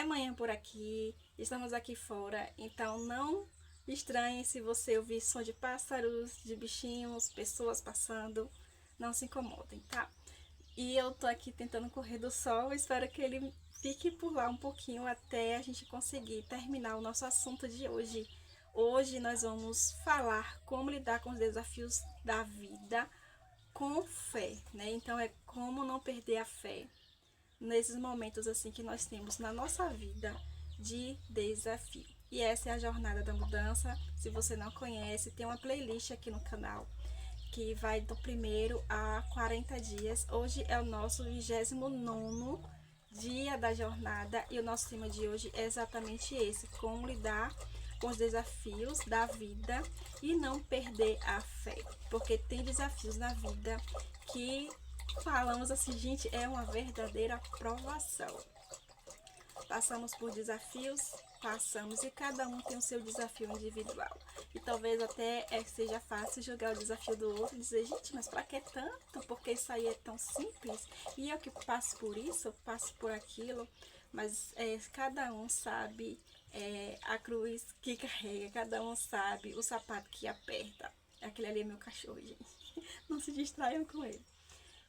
É manhã por aqui, estamos aqui fora, então não estranhe se você ouvir som de pássaros, de bichinhos, pessoas passando, não se incomodem, tá? E eu tô aqui tentando correr do sol, espero que ele fique por lá um pouquinho até a gente conseguir terminar o nosso assunto de hoje. Hoje nós vamos falar como lidar com os desafios da vida com fé, né? Então é como não perder a fé nesses momentos assim que nós temos na nossa vida de desafio. E essa é a jornada da mudança. Se você não conhece, tem uma playlist aqui no canal que vai do primeiro a 40 dias. Hoje é o nosso 29º dia da jornada e o nosso tema de hoje é exatamente esse: como lidar com os desafios da vida e não perder a fé, porque tem desafios na vida que falamos assim, gente, é uma verdadeira provação. Passamos por desafios, passamos, e cada um tem o seu desafio individual. E talvez até seja fácil jogar o desafio do outro e dizer, gente, mas pra que tanto? Porque isso aí é tão simples. E eu que passo por isso, passo por aquilo. Mas cada um sabe a cruz que carrega, cada um sabe o sapato que aperta. Aquele ali é meu cachorro, gente. Não se distraiam com ele.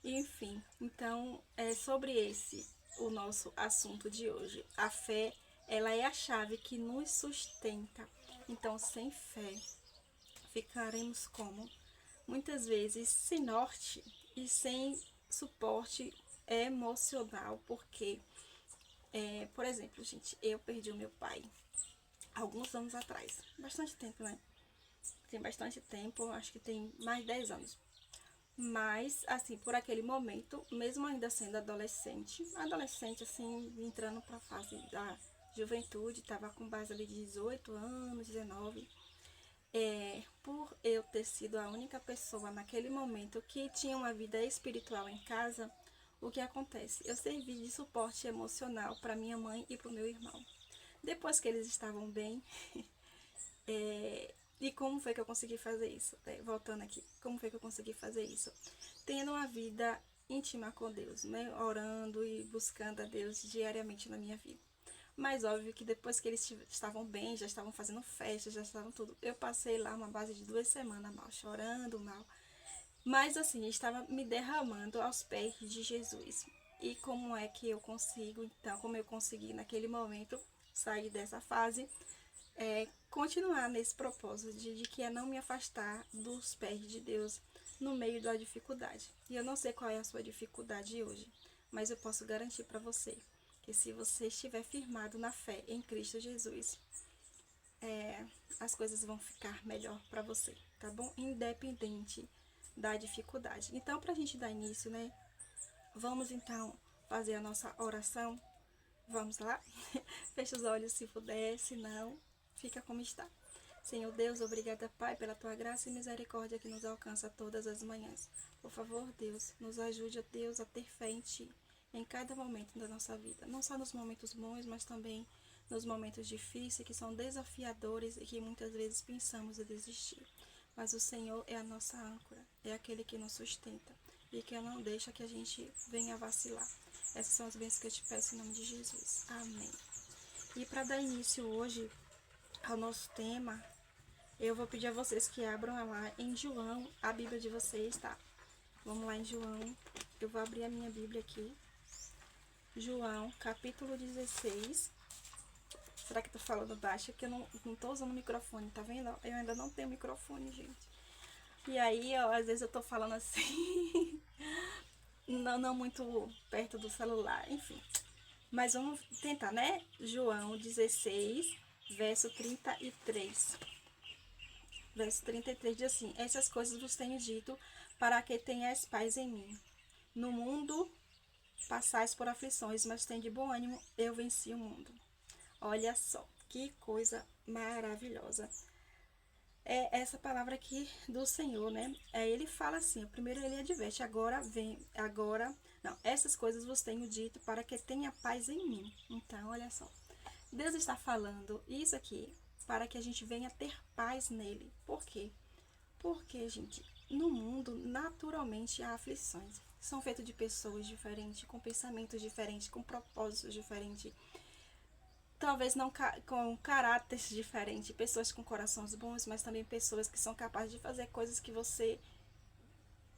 Enfim, então é sobre esse o nosso assunto de hoje. A fé, ela é a chave que nos sustenta. Então, sem fé, ficaremos como? Muitas vezes sem norte e sem suporte emocional, porque, por exemplo, gente, eu perdi o meu pai alguns anos atrás. Bastante tempo, né? Tem bastante tempo, acho que tem mais de 10 anos. Mas, assim, por aquele momento, mesmo ainda sendo adolescente, assim, entrando para a fase da juventude, estava com base ali de 18 anos, 19, por eu ter sido a única pessoa naquele momento que tinha uma vida espiritual em casa, o que acontece? Eu servi de suporte emocional para minha mãe e para o meu irmão. Depois que eles estavam bem, e como foi que eu consegui fazer isso? Voltando aqui, como foi que eu consegui fazer isso? Tendo uma vida íntima com Deus, né? Orando e buscando a Deus diariamente na minha vida. Mas óbvio que depois que eles estavam bem, já estavam fazendo festa, já estavam tudo. Eu passei lá uma base de 2 semanas mal, chorando mal. Mas assim, estava me derramando aos pés de Jesus. E como é que eu consigo, então, como eu consegui naquele momento sair dessa fase? Continuar nesse propósito de que é não me afastar dos pés de Deus no meio da dificuldade. E eu não sei qual é a sua dificuldade hoje, mas eu posso garantir para você que se você estiver firmado na fé em Cristo Jesus, as coisas vão ficar melhor para você, tá bom? Independente da dificuldade. Então, para a gente dar início, né? Vamos então fazer a nossa oração. Vamos lá? Feche os olhos se puder, se não, fica como está. Senhor Deus, obrigada, Pai, pela tua graça e misericórdia que nos alcança todas as manhãs. Por favor, Deus, nos ajude, ó Deus, a ter fé em Ti em cada momento da nossa vida. Não só nos momentos bons, mas também nos momentos difíceis, que são desafiadores e que muitas vezes pensamos em desistir. Mas o Senhor é a nossa âncora, é aquele que nos sustenta e que não deixa que a gente venha vacilar. Essas são as bênçãos que eu te peço em nome de Jesus. Amém. E para dar início hoje ao nosso tema, eu vou pedir a vocês que abram lá em João, a Bíblia de vocês, tá? Vamos lá em João. Eu vou abrir a minha Bíblia aqui. João, capítulo 16. Será que eu tô falando baixo? Porque eu não tô usando o microfone, tá vendo? Eu ainda não tenho microfone, gente. E aí, ó, às vezes eu tô falando assim, não muito perto do celular, enfim. Mas vamos tentar, né? João 16, verso 33. Verso 33 diz assim: essas coisas vos tenho dito para que tenhais paz em mim. No mundo passais por aflições, mas tende bom ânimo, eu venci o mundo. Olha só, que coisa maravilhosa. É essa palavra aqui do Senhor, né? Ele fala assim, primeiro ele adverte, não, essas coisas vos tenho dito para que tenha paz em mim. Então, olha só, Deus está falando isso aqui para que a gente venha ter paz nele. Por quê? Porque, gente, no mundo, naturalmente, há aflições. São feitos de pessoas diferentes, com pensamentos diferentes, com propósitos diferentes. talvez não com caráteres diferentes, pessoas com corações bons, mas também pessoas que são capazes de fazer coisas que você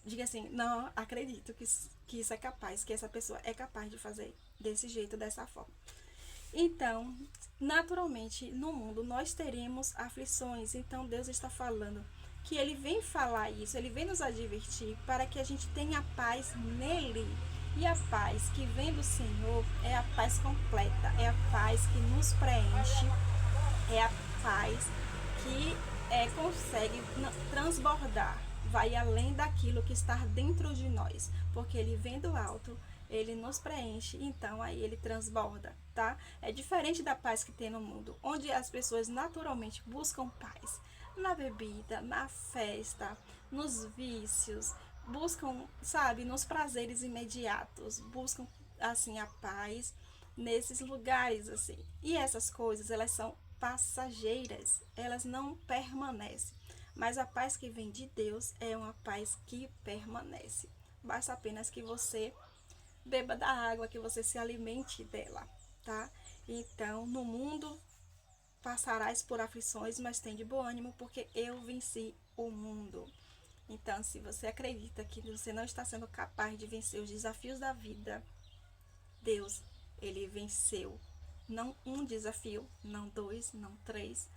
diga assim, não acredito que isso é capaz, que essa pessoa é capaz de fazer desse jeito, dessa forma. Então, naturalmente, no mundo nós teremos aflições. Então, Deus está falando que Ele vem falar isso, Ele vem nos advertir para que a gente tenha paz nele. E a paz que vem do Senhor é a paz completa, é a paz que nos preenche, é a paz que consegue transbordar, vai além daquilo que está dentro de nós, porque Ele vem do alto, Ele nos preenche, então aí Ele transborda, tá? É diferente da paz que tem no mundo, onde as pessoas naturalmente buscam paz na bebida, na festa, nos vícios, buscam, sabe, nos prazeres imediatos, buscam assim a paz nesses lugares assim. E essas coisas, elas são passageiras, elas não permanecem. Mas a paz que vem de Deus é uma paz que permanece. Basta apenas que você beba da água, que você se alimente dela, tá? Então, no mundo passarás por aflições, mas tem de bom ânimo, porque eu venci o mundo. Então, se você acredita que você não está sendo capaz de vencer os desafios da vida, Deus, Ele venceu. Não um desafio, não dois, não três,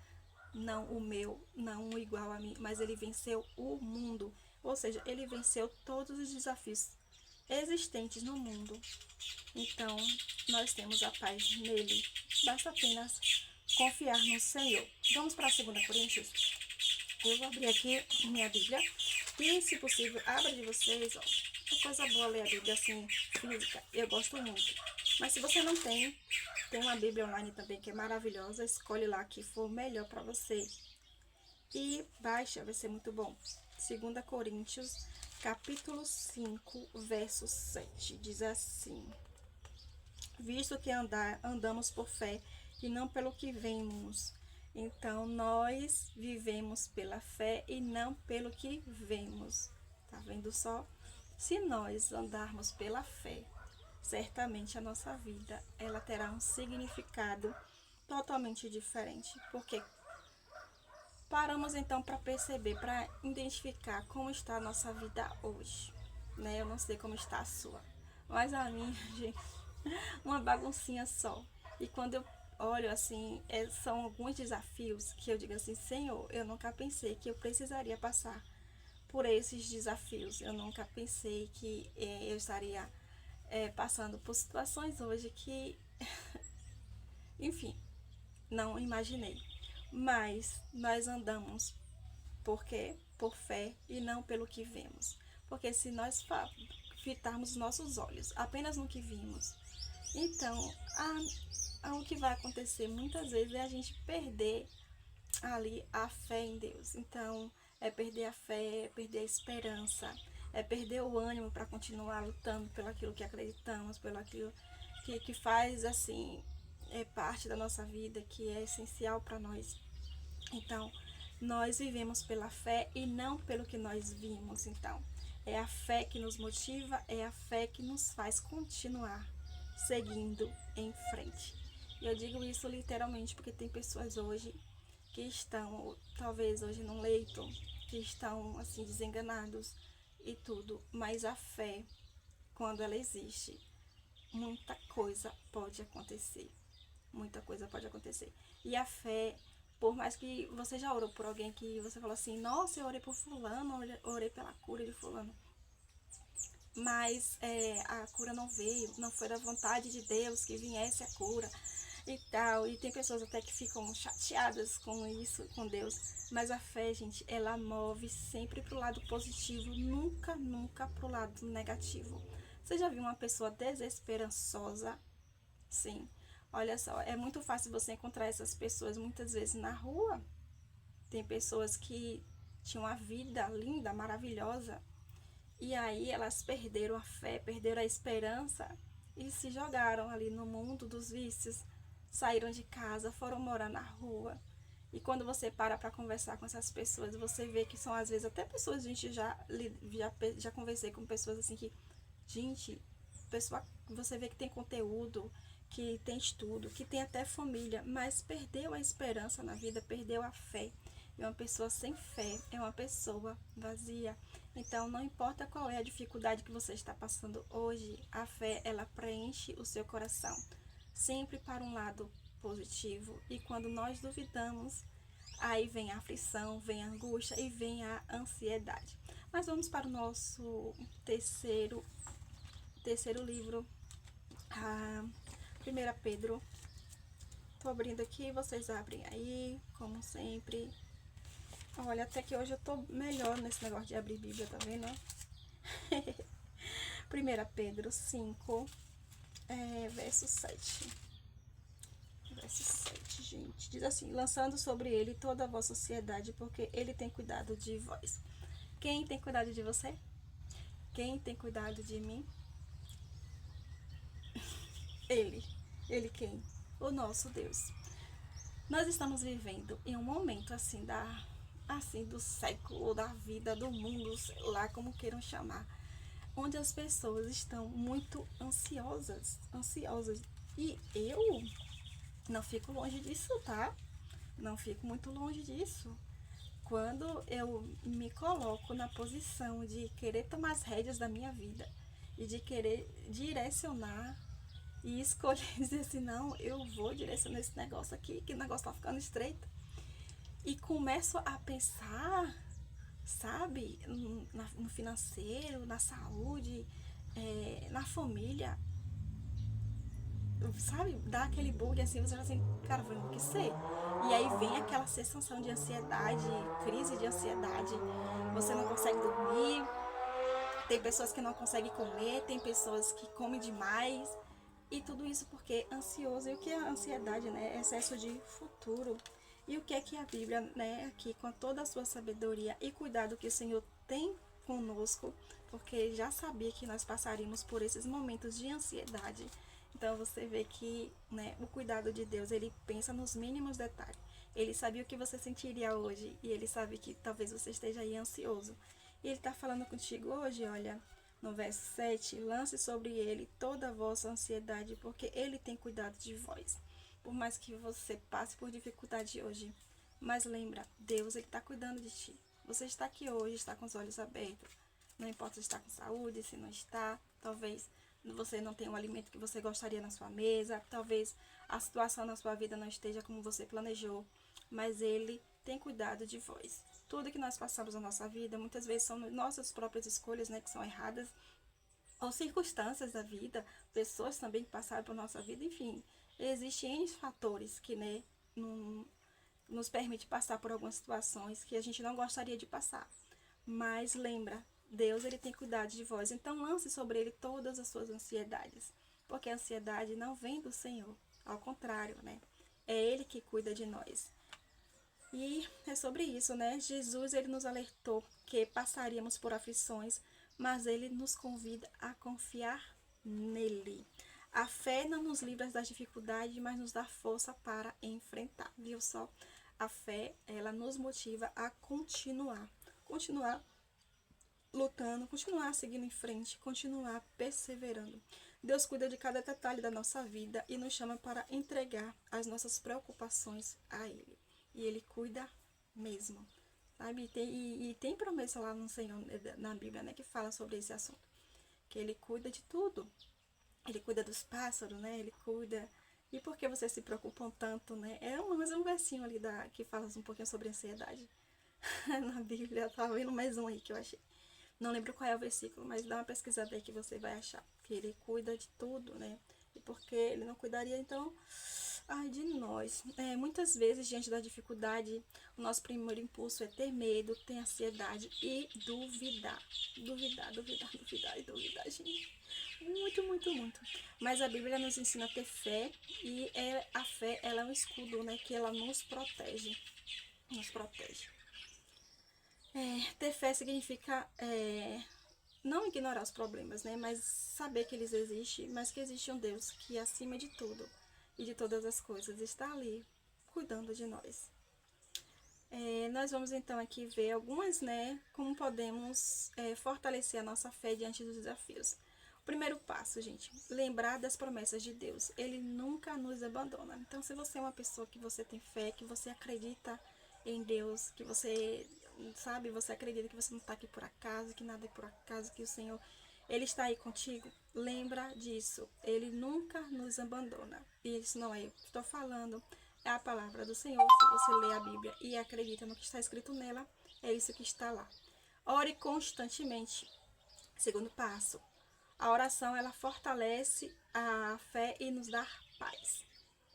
não o meu, não um igual a mim, mas Ele venceu o mundo. Ou seja, Ele venceu todos os desafios existentes no mundo. Então, nós temos a paz nele. Basta apenas confiar no Senhor. Vamos para a 2 Coríntios? Eu vou abrir aqui minha Bíblia. E, se possível, abra de vocês. Ó, uma coisa boa ler a Bíblia assim, física. Eu gosto muito. Mas se você não tem uma Bíblia online também que é maravilhosa. Escolhe lá que for melhor para você. E baixa, vai ser muito bom. 2 Coríntios, capítulo 5, verso 7. Diz assim: visto que andamos por fé e não pelo que vemos, então nós vivemos pela fé e não pelo que vemos. Tá vendo só? Se nós andarmos pela fé, certamente a nossa vida ela terá um significado totalmente diferente, porque paramos então para perceber, para identificar como está a nossa vida hoje, né? Eu não sei como está a sua, mas a minha, gente, uma baguncinha só. E quando eu olho assim, são alguns desafios que eu digo assim, Senhor, eu nunca pensei que eu precisaria passar por esses desafios. Eu nunca pensei que eu estaria passando por situações hoje que, enfim, não imaginei. Mas nós andamos por fé e não pelo que vemos. Porque se nós fitarmos nossos olhos apenas no que vimos, então o que vai acontecer muitas vezes é a gente perder ali a fé em Deus. Então, é perder a fé, é perder a esperança, é perder o ânimo para continuar lutando pelo aquilo que acreditamos, pelo aquilo que faz assim parte da nossa vida, que é essencial para nós. Então, nós vivemos pela fé e não pelo que nós vimos. Então, é a fé que nos motiva, é a fé que nos faz continuar seguindo em frente. E eu digo isso literalmente porque tem pessoas hoje que estão, talvez hoje num leito, que estão assim desenganados e tudo, mas a fé, quando ela existe, muita coisa pode acontecer. Muita coisa pode acontecer. E a fé, por mais que você já orou por alguém que você falou assim, nossa, eu orei por fulano, orei pela cura de fulano, mas a cura não veio, não foi da vontade de Deus que viesse a cura e tal. E tem pessoas até que ficam chateadas com isso, com Deus. Mas a fé, gente, ela move sempre pro lado positivo, nunca pro lado negativo. Você já viu uma pessoa desesperançosa? Sim. Olha só, é muito fácil você encontrar essas pessoas muitas vezes na rua. Tem pessoas que tinham uma vida linda, maravilhosa, e aí elas perderam a fé, perderam a esperança e se jogaram ali no mundo dos vícios, saíram de casa, foram morar na rua. E quando você para conversar com essas pessoas, você vê que são às vezes até pessoas, a gente já conversei com pessoas assim que, gente, pessoa, você vê que tem conteúdo, que tem estudo, que tem até família, mas perdeu a esperança na vida, perdeu a fé. É uma pessoa sem fé, é uma pessoa vazia. Então, não importa qual é a dificuldade que você está passando hoje, a fé, ela preenche o seu coração, sempre para um lado positivo. E quando nós duvidamos, aí vem a aflição, vem a angústia e vem a ansiedade. Mas vamos para o nosso terceiro livro, a 1 Pedro. Tô abrindo aqui, vocês abrem aí, como sempre. Olha, até que hoje eu tô melhor nesse negócio de abrir Bíblia, tá vendo? 1 Pedro 5, verso 7. Verso 7, gente. Diz assim: lançando sobre ele toda a vossa ansiedade, porque ele tem cuidado de vós. Quem tem cuidado de você? Quem tem cuidado de mim? Ele. Ele quem? O nosso Deus. Nós estamos vivendo em um momento assim do século, da vida, do mundo, sei lá como queiram chamar, onde as pessoas estão muito ansiosas. E eu não fico longe disso, tá? Não fico muito longe disso. Quando eu me coloco na posição de querer tomar as rédeas da minha vida e de querer direcionar e escolher dizer assim, não, eu vou direcionar esse negócio aqui, que o negócio tá ficando estreito. E começo a pensar, sabe, no financeiro, na saúde, na família, sabe, dá aquele bug assim, você fala assim, cara, foi o que ser? E aí vem aquela sensação de ansiedade, crise de ansiedade, você não consegue dormir, tem pessoas que não conseguem comer, tem pessoas que comem demais, e tudo isso porque ansioso. E o que é a ansiedade, né? Excesso de futuro. E o que a Bíblia, né, aqui com toda a sua sabedoria e cuidado que o Senhor tem conosco, porque já sabia que nós passaríamos por esses momentos de ansiedade. Então você vê que, né, o cuidado de Deus, ele pensa nos mínimos detalhes. Ele sabia o que você sentiria hoje e ele sabe que talvez você esteja aí ansioso. E ele está falando contigo hoje, olha, no verso 7, lance sobre ele toda a vossa ansiedade, porque ele tem cuidado de vós. Por mais que você passe por dificuldade hoje, mas lembra, Deus, ele está cuidando de ti. Você está aqui hoje, está com os olhos abertos. Não importa se está com saúde, se não está, talvez você não tenha o alimento que você gostaria na sua mesa, talvez a situação na sua vida não esteja como você planejou, mas ele tem cuidado de vós. Tudo que nós passamos na nossa vida, muitas vezes são nossas próprias escolhas, né, que são erradas, ou circunstâncias da vida, pessoas também que passaram por nossa vida, enfim, existem N fatores que, né, nos permite passar por algumas situações que a gente não gostaria de passar. Mas lembra, Deus, ele tem cuidado de vós, então lance sobre ele todas as suas ansiedades, porque a ansiedade não vem do Senhor, ao contrário, né? É ele que cuida de nós. E é sobre isso, né? Jesus, ele nos alertou que passaríamos por aflições, mas ele nos convida a confiar nele. A fé não nos livra das dificuldades, mas nos dá força para enfrentar, viu só? A fé, ela nos motiva a continuar lutando, continuar seguindo em frente, continuar perseverando. Deus cuida de cada detalhe da nossa vida e nos chama para entregar as nossas preocupações a Ele. E Ele cuida mesmo, sabe? E tem promessa lá no Senhor, na Bíblia, né, que fala sobre esse assunto. Que Ele cuida de tudo. Ele cuida dos pássaros, né? Ele cuida. E por que vocês se preocupam tanto, né? Mais um versinho ali que fala um pouquinho sobre ansiedade. Na Bíblia, tá vendo mais um aí que eu achei. Não lembro qual é o versículo, mas dá uma pesquisada aí que você vai achar. Que ele cuida de tudo, né? E porque ele não cuidaria, então, ai, de nós. Muitas vezes, diante da dificuldade, o nosso primeiro impulso é ter medo, ter ansiedade e duvidar. Duvidar, gente. Muito, muito, muito. Mas a Bíblia nos ensina a ter fé e a fé, ela é um escudo, né? Que ela nos protege. Nos protege. Ter fé significa não ignorar os problemas, né? Mas saber que eles existem, mas que existe um Deus que acima de tudo e de todas as coisas está ali cuidando de nós. Nós vamos então aqui ver algumas, né? Como podemos fortalecer a nossa fé diante dos desafios. O Primeiro passo, gente, lembrar das promessas de Deus. Ele nunca nos abandona. Então, se você é uma pessoa que você tem fé, que você acredita em Deus, que você, sabe, você acredita que você não está aqui por acaso, que nada é por acaso, que o Senhor, Ele está aí contigo, lembra disso. Ele nunca nos abandona. E isso não é eu que estou falando, é a palavra do Senhor. Se você lê a Bíblia e acredita no que está escrito nela, é isso que está lá. Ore constantemente. Segundo passo, a oração, ela fortalece a fé e nos dá paz.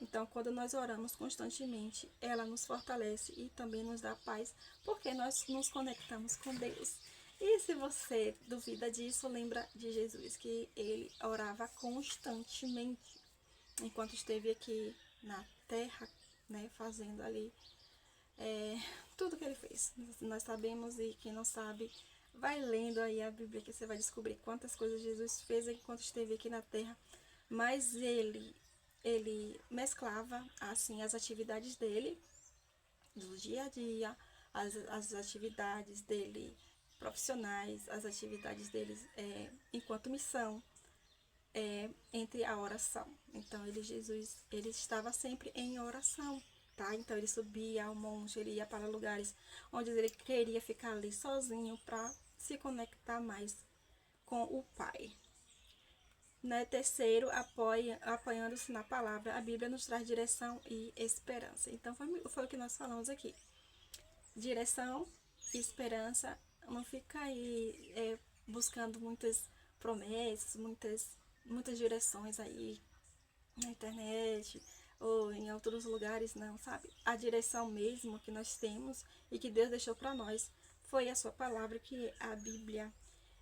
Então, quando nós oramos constantemente, ela nos fortalece e também nos dá paz, porque nós nos conectamos com Deus. E se você duvida disso, lembra de Jesus, que ele orava constantemente, enquanto esteve aqui na terra, né, fazendo ali tudo que ele fez. Nós sabemos, e quem não sabe, vai lendo aí a Bíblia que você vai descobrir quantas coisas Jesus fez enquanto esteve aqui na terra. Mas ele mesclava assim as atividades dele do dia a dia, as atividades dele profissionais, as atividades dele enquanto missão, entre a oração. Então Jesus, ele estava sempre em oração. Tá? Então ele subia ao monte, ele ia para lugares onde ele queria ficar ali sozinho para se conectar mais com o Pai. Né? Terceiro, apoiando-se na palavra, a Bíblia nos traz direção e esperança. Então foi o que nós falamos aqui. Direção e esperança, não fica aí buscando muitas promessas, muitas direções aí na internet ou em outros lugares, não, sabe? A direção mesmo que nós temos e que Deus deixou para nós foi a sua palavra, que é a Bíblia.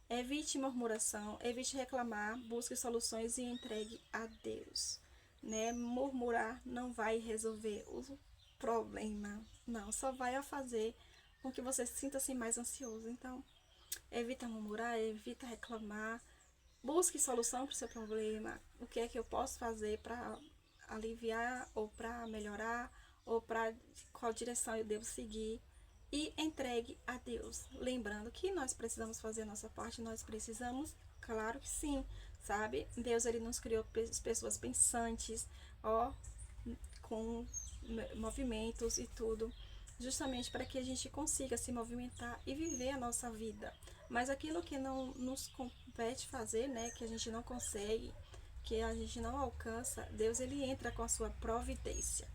Evite murmuração, evite reclamar, busque soluções e entregue a Deus. Né? Murmurar não vai resolver o problema, não, só vai fazer com que você se sinta assim mais ansioso. Então, evita murmurar, evita reclamar, busque solução para o seu problema. O que é que eu posso fazer para aliviar ou para melhorar, ou para qual direção eu devo seguir, e entregue a Deus. Lembrando que nós precisamos fazer a nossa parte, nós precisamos, claro que sim, sabe? Deus, ele nos criou pessoas pensantes, com movimentos e tudo, justamente para que a gente consiga se movimentar e viver a nossa vida. Mas aquilo que não nos compete fazer, né, que a gente não consegue, que a gente não alcança, Deus, ele entra com a sua providência.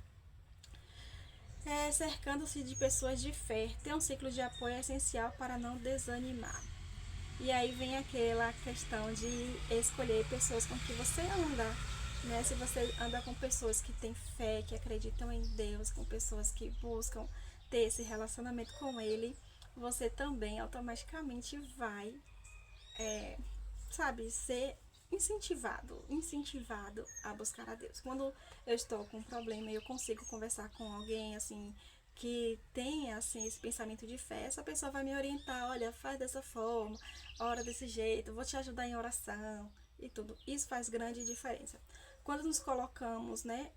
Cercando-se de pessoas de fé, ter um ciclo de apoio é essencial para não desanimar. E aí vem aquela questão de escolher pessoas com que você anda, né? Se você anda com pessoas que têm fé, que acreditam em Deus, com pessoas que buscam ter esse relacionamento com Ele, você também automaticamente vai, sabe, ser incentivado a buscar a Deus. Quando eu estou com um problema e eu consigo conversar com alguém, assim, que tem, assim, esse pensamento de fé, essa pessoa vai me orientar, olha, faz dessa forma, ora desse jeito, vou te ajudar em oração e tudo. Isso faz grande diferença. Quando nos colocamos, né,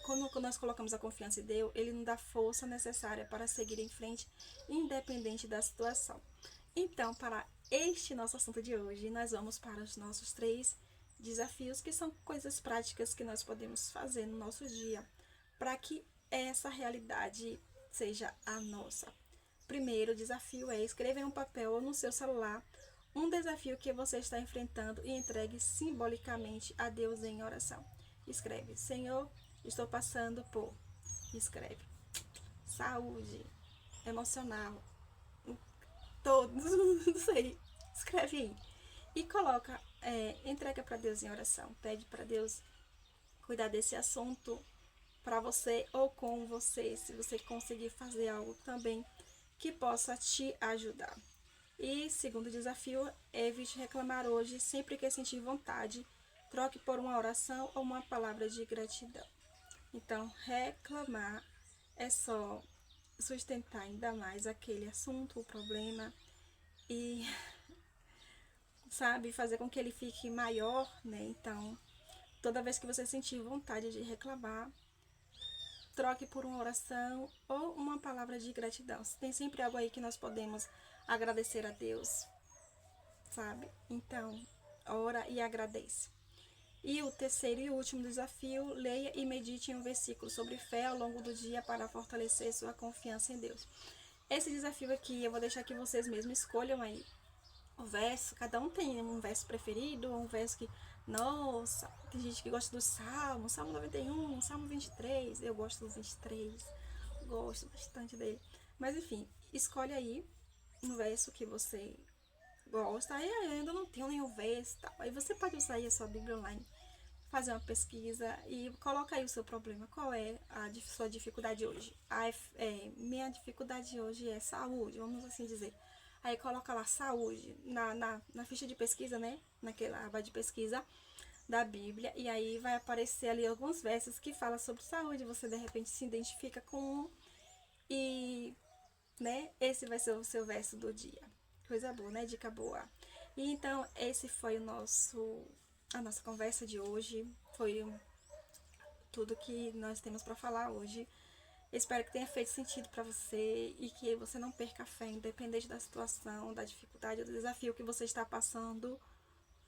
quando nós colocamos a confiança em Deus, Ele nos dá força necessária para seguir em frente, independente da situação. Então, para este nosso assunto de hoje, nós vamos para os nossos 3 desafios, que são coisas práticas que nós podemos fazer no nosso dia, para que essa realidade seja a nossa. Primeiro desafio é escrever em um papel ou no seu celular um desafio que você está enfrentando e entregue simbolicamente a Deus em oração. Escreve: Senhor, estou passando por... Escreve: saúde emocional, todos, não sei, escreve aí. E coloca, entrega para Deus em oração. Pede para Deus cuidar desse assunto para você ou com você, se você conseguir fazer algo também que possa te ajudar. E segundo desafio, evite reclamar hoje. Sempre que sentir vontade, troque por uma oração ou uma palavra de gratidão. Então, reclamar é só sustentar ainda mais aquele assunto, o problema, e, sabe, fazer com que ele fique maior, né? Então, toda vez que você sentir vontade de reclamar, troque por uma oração ou uma palavra de gratidão. Tem sempre algo aí que nós podemos agradecer a Deus, sabe? Então, ora e agradece. E o terceiro e último desafio, leia e medite em um versículo sobre fé ao longo do dia para fortalecer sua confiança em Deus. Esse desafio aqui, eu vou deixar que vocês mesmos escolham aí o verso. Cada um tem um verso preferido, um verso que, nossa, tem gente que gosta do Salmo, Salmo 91, Salmo 23, eu gosto do 23, gosto bastante dele. Mas enfim, escolhe aí um verso que você gosta. Aí eu ainda não tenho nenhum verso, tal. Aí você pode usar aí a sua Bíblia online, fazer uma pesquisa e coloca aí o seu problema. Qual é a sua dificuldade hoje? Minha dificuldade hoje é saúde, vamos assim dizer. Aí coloca lá saúde na ficha de pesquisa, né? Naquela aba de pesquisa da Bíblia. E aí vai aparecer ali alguns versos que falam sobre saúde. Você de repente se identifica com um e, né? Esse vai ser o seu verso do dia. Coisa boa, né? Dica boa. E então, esse foi a nossa conversa de hoje. Foi tudo que nós temos para falar hoje. Espero que tenha feito sentido para você e que você não perca a fé, independente da situação, da dificuldade, do desafio que você está passando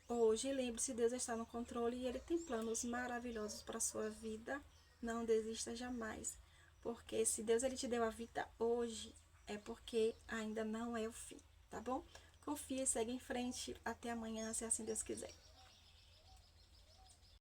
hoje. Lembre-se, Deus está no controle e Ele tem planos maravilhosos para a sua vida. Não desista jamais, porque se Deus ele te deu a vida hoje, é porque ainda não é o fim, tá bom? Confie, segue em frente. Até amanhã, se assim Deus quiser.